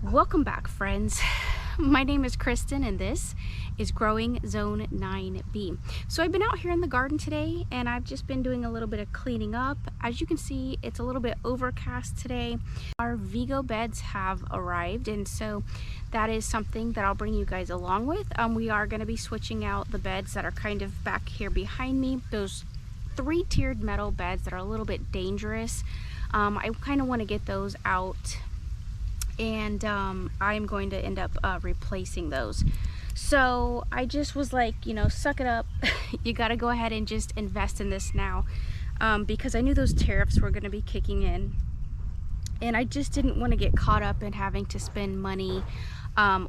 Welcome back, friends. My name is Kristen and this is Growing Zone 9B. So I've been out here in the garden today and I've just been doing a little bit of cleaning up. As you can see, it's a little bit overcast today. Our Vigo beds have arrived, and so that is something that I'll bring you guys along with. We are going to be switching out the beds that are kind of back here behind me. Those three-tiered metal beds that are a little bit dangerous. I kind of want to get those out, and I'm going to end up replacing those. So I just was like, suck it up. You got to go ahead and just invest in this now, because I knew those tariffs were going to be kicking in, and I just didn't want to get caught up in having to spend money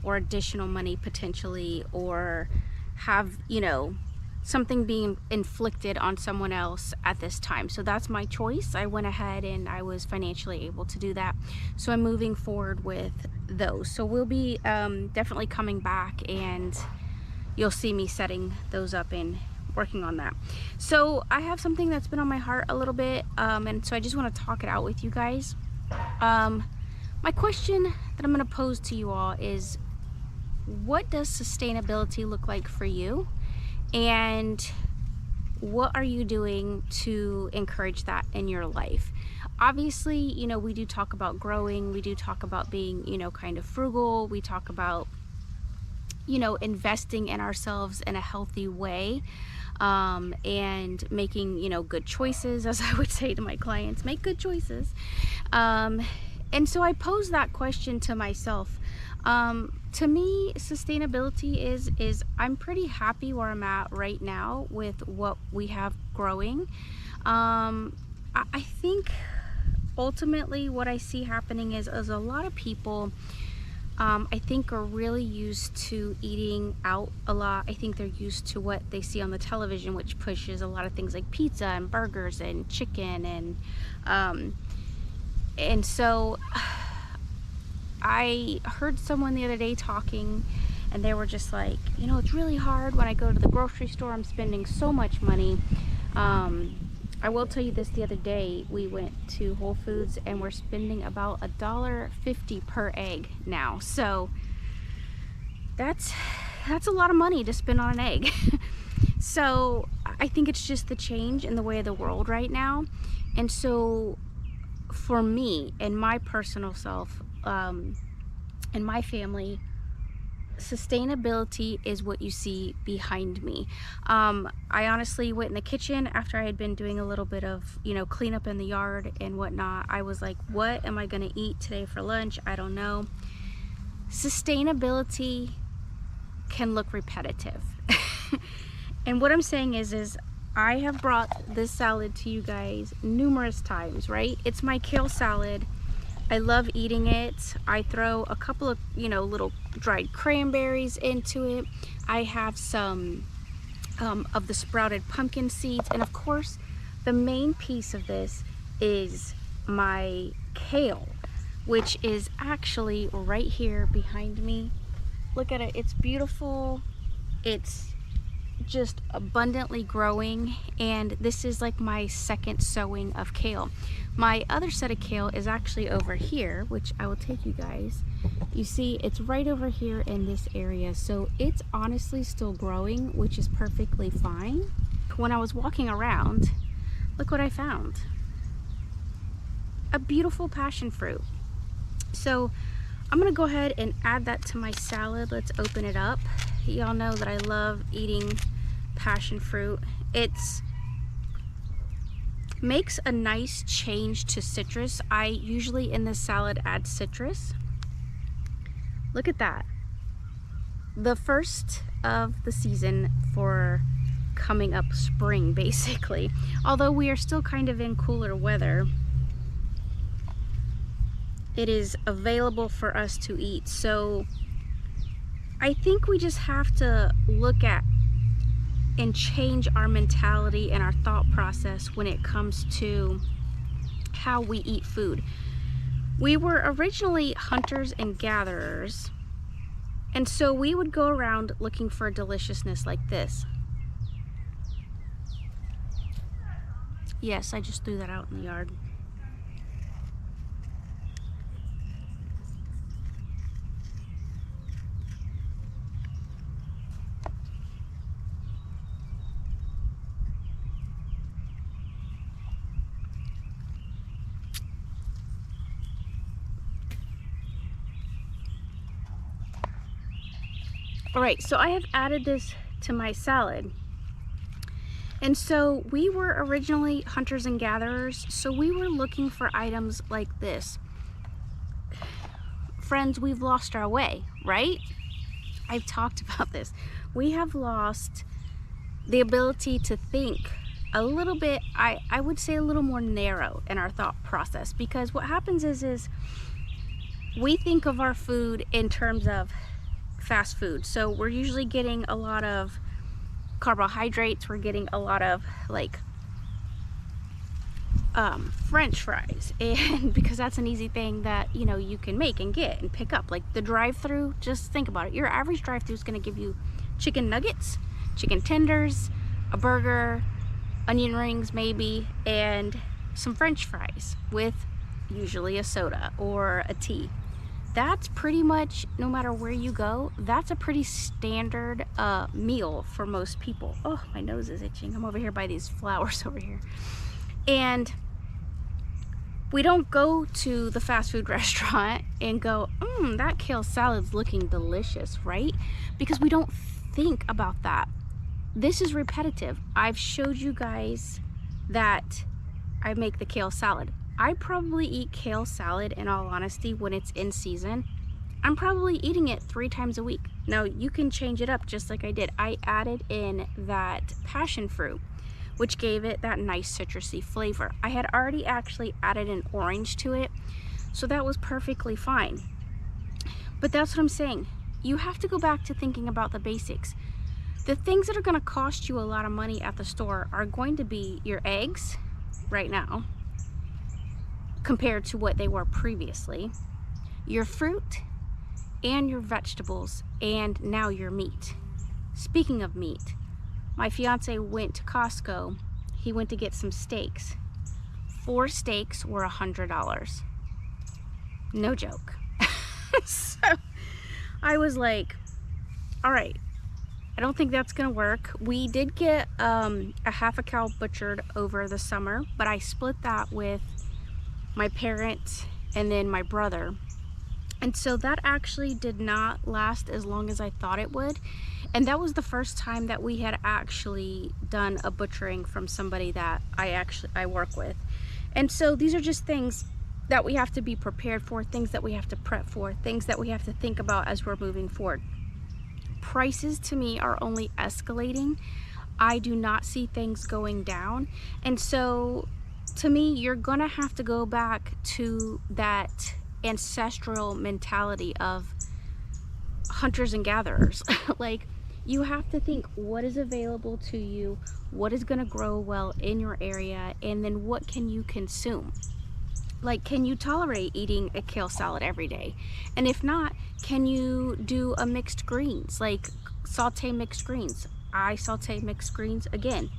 or additional money potentially, or have something being inflicted on someone else at this time. So that's my choice. I went ahead and I was financially able to do that. So I'm moving forward with those. So we'll be definitely coming back, and you'll see me setting those up and working on that. So I have something that's been on my heart a little bit, and so I just want to talk it out with you guys. My question that I'm going to pose to you all is, what does sustainability look like for you? And what are you doing to encourage that in your life? Obviously, we do talk about growing, we do talk about being, kind of frugal, we talk about, investing in ourselves in a healthy way, and making, good choices, as I would say to my clients, make good choices. And so I pose that question to myself. To me, sustainability is I'm pretty happy where I'm at right now with what we have growing. I think ultimately what I see happening is a lot of people, I think, are really used to eating out a lot. I think they're used to what they see on the television, which pushes a lot of things like pizza and burgers and chicken, and so I heard someone the other day talking, and they were just like, it's really hard when I go to the grocery store. I'm spending so much money. I will tell you this, the other day we went to Whole Foods and we're spending about $1.50 per egg now. So that's a lot of money to spend on an egg. So I think it's just the change in the way of the world right now. And so for me and my personal self, and my family, sustainability is what you see behind me. I honestly went in the kitchen after I had been doing a little bit of cleanup in the yard and whatnot. I was like, what am I gonna eat today for lunch? I don't know. Sustainability can look repetitive. And what I'm saying is I have brought this salad to you guys numerous times, right? It's my kale salad. I love eating it. I throw a couple of, little dried cranberries into it. I have some of the sprouted pumpkin seeds. And of course, the main piece of this is my kale, which is actually right here behind me. Look at it. It's beautiful. It's just abundantly growing, and this is like my second sowing of kale. My other set of kale is actually over here, which I will take you guys. You see, it's right over here in this area, so it's honestly still growing, which is perfectly fine. When I was walking around, look what I found. A beautiful passion fruit. So I'm gonna go ahead and add that to my salad. Let's open it up. Y'all know that I love eating passion fruit. It's makes a nice change to citrus. I usually in this salad add citrus. Look at that. The first of the season for coming up spring, basically. Although we are still kind of in cooler weather, it is available for us to eat. So I think we just have to look at and change our mentality and our thought process when it comes to how we eat food. We were originally hunters and gatherers, and so we would go around looking for deliciousness like this. Yes, I just threw that out in the yard. All right, so I have added this to my salad. And so we were originally hunters and gatherers, so we were looking for items like this. Friends, we've lost our way, right? I've talked about this. We have lost the ability to think a little bit, I would say a little more narrow in our thought process, because what happens is we think of our food in terms of fast food. So we're usually getting a lot of carbohydrates, we're getting a lot of like French fries, and because that's an easy thing that, you know, you can make and get and pick up. Like the drive-through, just think about it. Your average drive-through is going to give you chicken nuggets, chicken tenders, a burger, onion rings maybe, and some French fries with usually a soda or a tea. That's pretty much, no matter where you go, that's a pretty standard meal for most people. Oh, my nose is itching. I'm over here by these flowers over here. And we don't go to the fast food restaurant and go, that kale salad's looking delicious, right? Because we don't think about that. This is repetitive. I've showed you guys that I make the kale salad. I probably eat kale salad, in all honesty, when it's in season. I'm probably eating it 3 times a week. Now, you can change it up just like I did. I added in that passion fruit, which gave it that nice citrusy flavor. I had already actually added an orange to it, so that was perfectly fine. But that's what I'm saying. You have to go back to thinking about the basics. The things that are gonna cost you a lot of money at the store are going to be your eggs right now, compared to what they were previously, your fruit and your vegetables, and now your meat. Speaking of meat, my fiance went to Costco. He went to get some steaks. 4 steaks were $100. No joke. So I was like, all right, I don't think that's gonna work. We did get a half a cow butchered over the summer, but I split that with my parents and then my brother. And so that actually did not last as long as I thought it would. And that was the first time that we had actually done a butchering from somebody that I work with. And so these are just things that we have to be prepared for, things that we have to prep for, things that we have to think about as we're moving forward. Prices to me are only escalating. I do not see things going down. And so to me, you're gonna have to go back to that ancestral mentality of hunters and gatherers. Like, you have to think what is available to you, what is gonna grow well in your area, and then what can you consume. Like, can you tolerate eating a kale salad every day? And if not, can you do a mixed greens, like saute mixed greens? I saute mixed greens, again,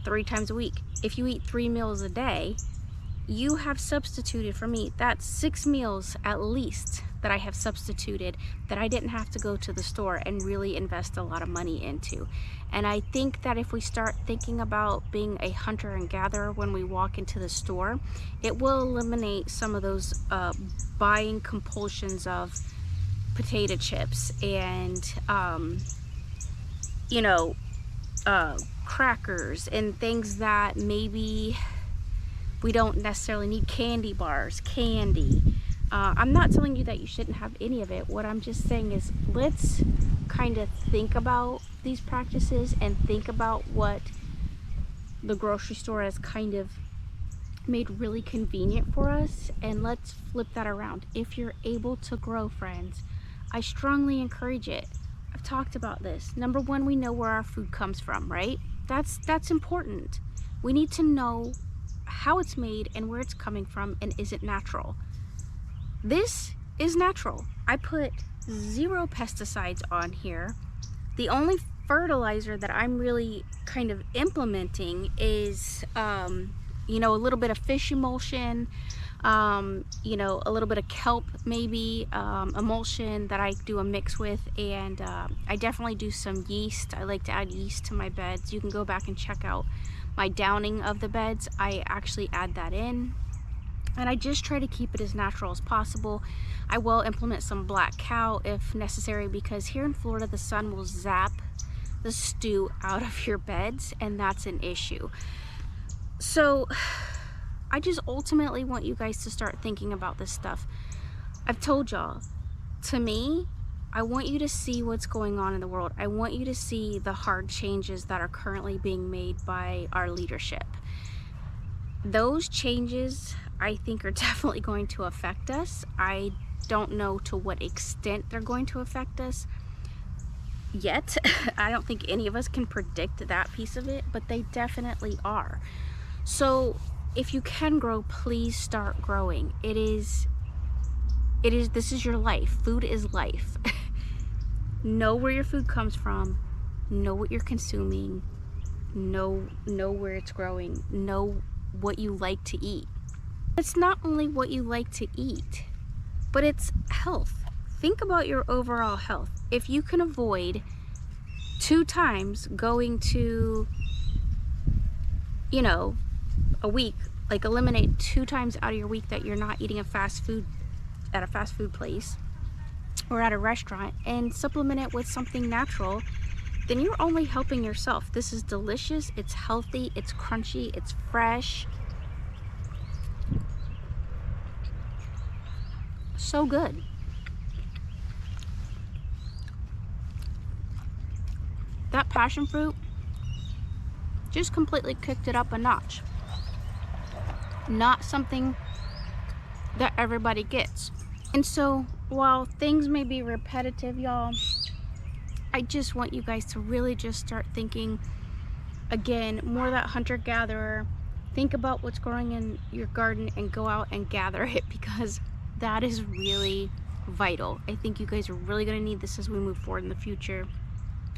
3 times a week. If you eat 3 meals a day, you have substituted for me. That's 6 meals at least that I have substituted, that I didn't have to go to the store and really invest a lot of money into. And I think that if we start thinking about being a hunter and gatherer when we walk into the store, it will eliminate some of those buying compulsions of potato chips and you know, crackers and things that maybe we don't necessarily need. Candy bars, candy. I'm not telling you that you shouldn't have any of it. What I'm just saying is, let's kind of think about these practices and think about what the grocery store has kind of made really convenient for us, and let's flip that around. If you're able to grow, friends, I strongly encourage it. I've talked about this. Number one, we know where our food comes from, right? That's important. We need to know how it's made and where it's coming from, and is it natural? This is natural. I put 0 pesticides on here. The only fertilizer that I'm really kind of implementing is you know, a little bit of fish emulsion, you know, a little bit of kelp maybe, emulsion that I do a mix with, and I definitely do some yeast. I like to add yeast to my beds. You can go back and check out my downing of the beds. I actually add that in. and I just try to keep it as natural as possible. I will implement some black cow if necessary, because here in Florida the sun will zap the stew out of your beds, and that's an issue. So I just ultimately want you guys to start thinking about this stuff. I've told y'all, to me, I want you to see what's going on in the world. I want you to see the hard changes that are currently being made by our leadership. Those changes, I think, are definitely going to affect us. I don't know to what extent they're going to affect us yet. I don't think any of us can predict that piece of it, but they definitely are. So if you can grow, please start growing. This is your life. Food is life. Know where your food comes from, know what you're consuming, know where it's growing, know what you like to eat. It's not only what you like to eat, but it's health. Think about your overall health. If you can avoid 2 times going to, a week, like eliminate 2 times out of your week that you're not eating at a fast food place or at a restaurant, and supplement it with something natural, then you're only helping yourself. This is delicious, it's healthy, it's crunchy, it's fresh. So good. That passion fruit just completely kicked it up a notch. Not something that everybody gets. And so while things may be repetitive, y'all, I just want you guys to really just start thinking again, more that hunter-gatherer. Think about what's growing in your garden and go out and gather it, because that is really vital. I think you guys are really going to need this as we move forward in the future.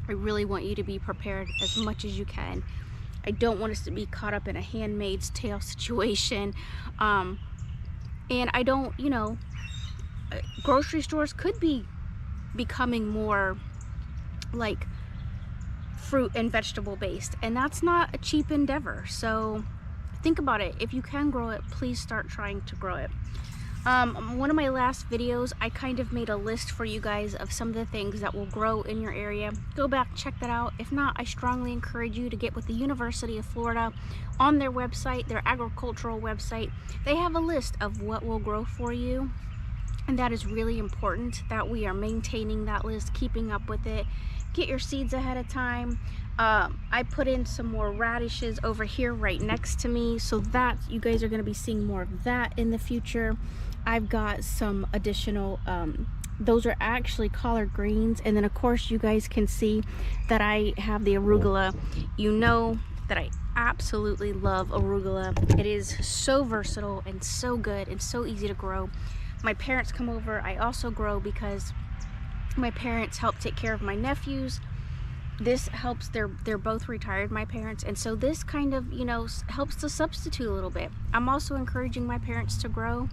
I really want you to be prepared as much as you can. I don't want us to be caught up in a Handmaid's Tale situation. And I don't, grocery stores could be becoming more like fruit and vegetable based, and that's not a cheap endeavor. So think about it. If you can grow it, please start trying to grow it. One of my last videos, I kind of made a list for you guys of some of the things that will grow in your area. Go back, check that out. If not, I strongly encourage you to get with the University of Florida on their website, their agricultural website. They have a list of what will grow for you, and that is really important that we are maintaining that list, keeping up with it. Get your seeds ahead of time. I put in some more radishes over here right next to me, so that you guys are going to be seeing more of that in the future. I've got some additional, those are actually collard greens, and then of course you guys can see that I have the arugula. You know that I absolutely love arugula. It is so versatile and so good and so easy to grow. My parents come over. I also grow because my parents help take care of my nephews. This helps, they're both retired, my parents, and so this kind of, helps to substitute a little bit. I'm also encouraging my parents to grow.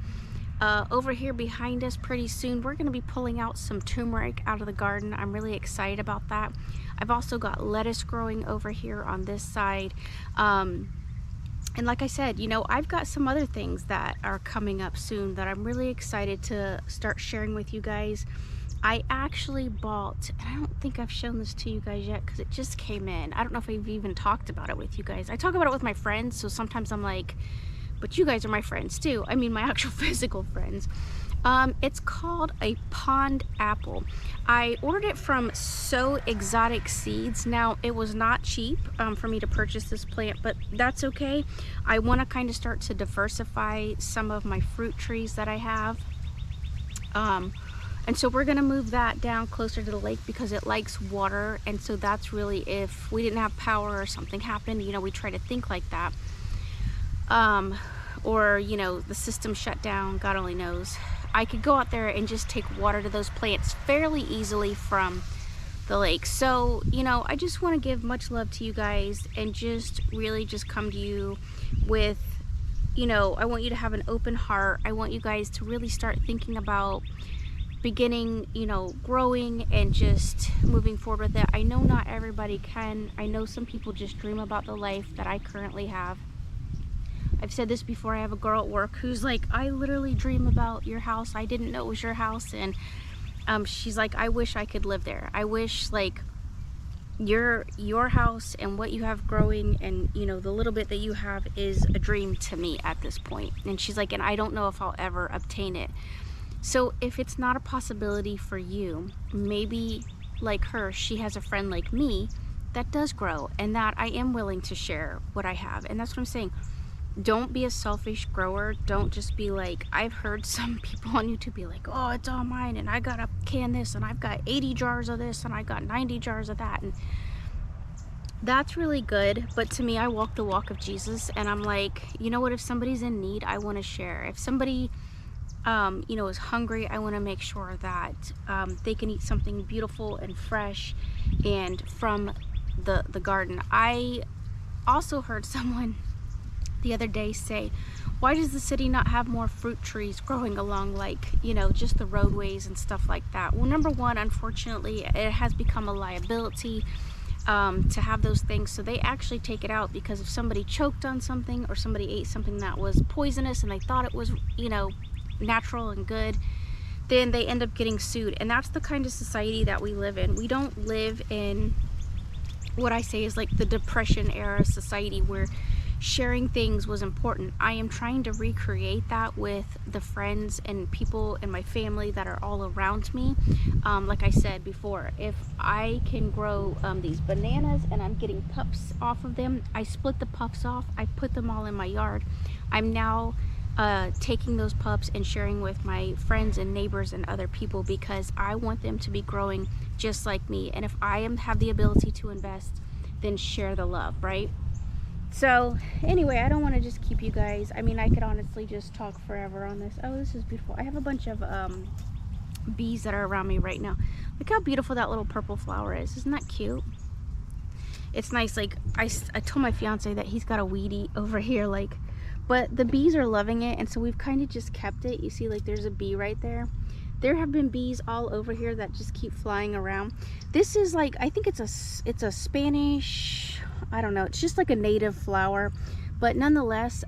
Over here behind us pretty soon, we're going to be pulling out some turmeric out of the garden. I'm really excited about that. I've also got lettuce growing over here on this side. And like I said, I've got some other things that are coming up soon that I'm really excited to start sharing with you guys. I actually bought, and I don't think I've shown this to you guys yet because it just came in. I don't know if I've even talked about it with you guys. I talk about it with my friends, so sometimes I'm like, but you guys are my friends too. I mean, my actual physical friends. It's called a pond apple. I ordered it from So Exotic Seeds. Now, it was not cheap for me to purchase this plant, but that's okay. I want to kind of start to diversify some of my fruit trees that I have. And so we're going to move that down closer to the lake because it likes water. And so that's really, if we didn't have power or something happened, we try to think like that. Or, the system shut down, God only knows. I could go out there and just take water to those plants fairly easily from the lake. So, I just want to give much love to you guys and just really just come to you with, I want you to have an open heart. I want you guys to really start thinking about beginning, growing and just moving forward with it. I know not everybody can. I know some people just dream about the life that I currently have. I've said this before, I have a girl at work who's like, I literally dream about your house. I didn't know it was your house. And she's like, I wish I could live there. I wish like your house and what you have growing, and you know, the little bit that you have is a dream to me at this point. And she's like, and I don't know if I'll ever obtain it. So if it's not a possibility for you, maybe like her, she has a friend like me that does grow, and that I am willing to share what I have. And that's what I'm saying. Don't be a selfish grower. Don't just be like, I've heard some people on YouTube be like, oh, it's all mine, and I gotta can this, and I've got 80 jars of this, and I got 90 jars of that. And that's really good, but to me, I walk the walk of Jesus, and I'm like, you know what, if somebody's in need, I want to share. If somebody you know, is hungry, I want to make sure that they can eat something beautiful and fresh and from the garden. I also heard someone the other day say, why does the city not have more fruit trees growing along, like, you know, just the roadways and stuff like that? Well, number one, unfortunately, it has become a liability to have those things, so they actually take it out, because if somebody choked on something or somebody ate something that was poisonous and they thought it was, you know, natural and good, then they end up getting sued. And that's the kind of society that we live in. We don't live in what I say is like the Depression era society where sharing things was important. I am trying to recreate that with the friends and people in my family that are all around me. Like I said before, if I can grow these bananas and I'm getting pups off of them, I split the pups off, I put them all in my yard. I'm now taking those pups and sharing with my friends and neighbors and other people, because I want them to be growing just like me. And if I have the ability to invest, then share the love, right? So anyway, I don't want to just keep you guys. I mean, I could honestly just talk forever on this. Oh, this is beautiful. I have a bunch of bees that are around me right now. Look how beautiful that little purple flower is. Isn't that cute? It's nice. Like I told my fiance that he's got a weedy over here, like, but the bees are loving it, and so we've kind of just kept it. You see, like, there's a bee right there. There have been bees all over here that just keep flying around. This is like, I think it's a Spanish, I don't know, it's just like a native flower, but nonetheless,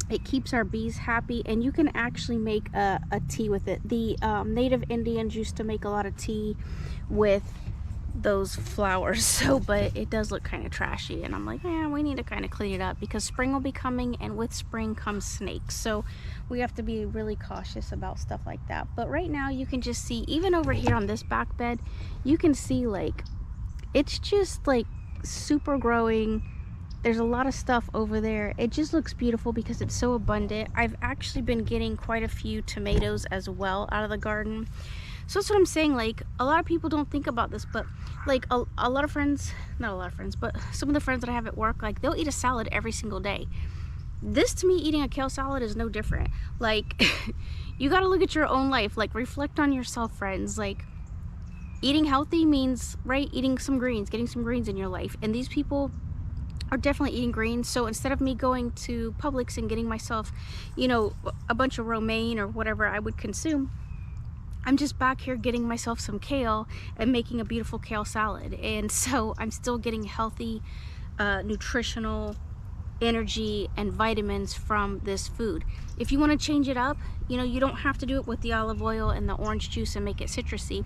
it keeps our bees happy, and you can actually make a tea with it. The native Indians used to make a lot of tea with those flowers, so, but it does look kind of trashy, and I'm like, yeah, we need to kind of clean it up, because spring will be coming, and with spring comes snakes, so we have to be really cautious about stuff like that. But right now you can just see, even over here on this back bed, you can see, like, it's just like super growing. There's a lot of stuff over there. It just looks beautiful because it's so abundant. I've actually been getting quite a few tomatoes as well out of the garden. So that's what I'm saying. Like, a lot of people don't think about this, but like a lot of friends, not a lot of friends, but some of the friends that I have at work, like, they'll eat a salad every single day. This, to me, eating a kale salad is no different. Like, you got to look at your own life. Like, reflect on yourself, friends. Like, eating healthy means, right, eating some greens, getting some greens in your life. And these people are definitely eating greens. So instead of me going to Publix and getting myself, you know, a bunch of romaine or whatever I would consume, I'm just back here getting myself some kale and making a beautiful kale salad. And so I'm still getting healthy, nutritional energy and vitamins from this food. If you want to change it up, you know, you don't have to do it with the olive oil and the orange juice and make it citrusy,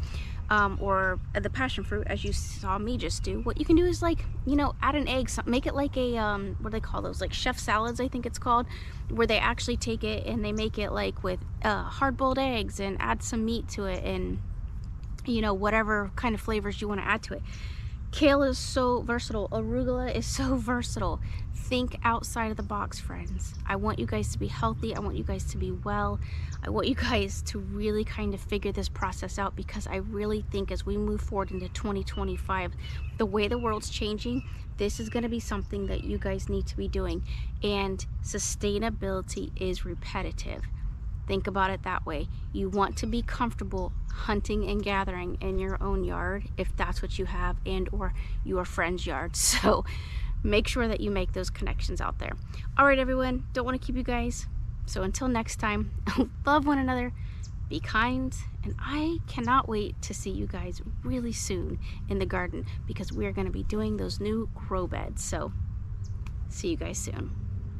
or the passion fruit, as you saw me just do. What you can do is, like, you know, add an egg, make it like a what do they call those, like chef salads, I think it's called, where they actually take it and they make it like with hard-boiled eggs and add some meat to it, and, you know, whatever kind of flavors you want to add to it. Kale is so versatile. Arugula is so versatile. Think outside of the box, friends. I want you guys to be healthy. I want you guys to be well. I want you guys to really kind of figure this process out, because I really think as we move forward into 2025, the way the world's changing, this is going to be something that you guys need to be doing. And sustainability is repetitive. Think about it that way. You want to be comfortable hunting and gathering in your own yard, if that's what you have, and or your friend's yard. So make sure that you make those connections out there. All right, everyone, don't want to keep you guys. So until next time, love one another, be kind, and I cannot wait to see you guys really soon in the garden, because we are going to be doing those new grow beds. So see you guys soon.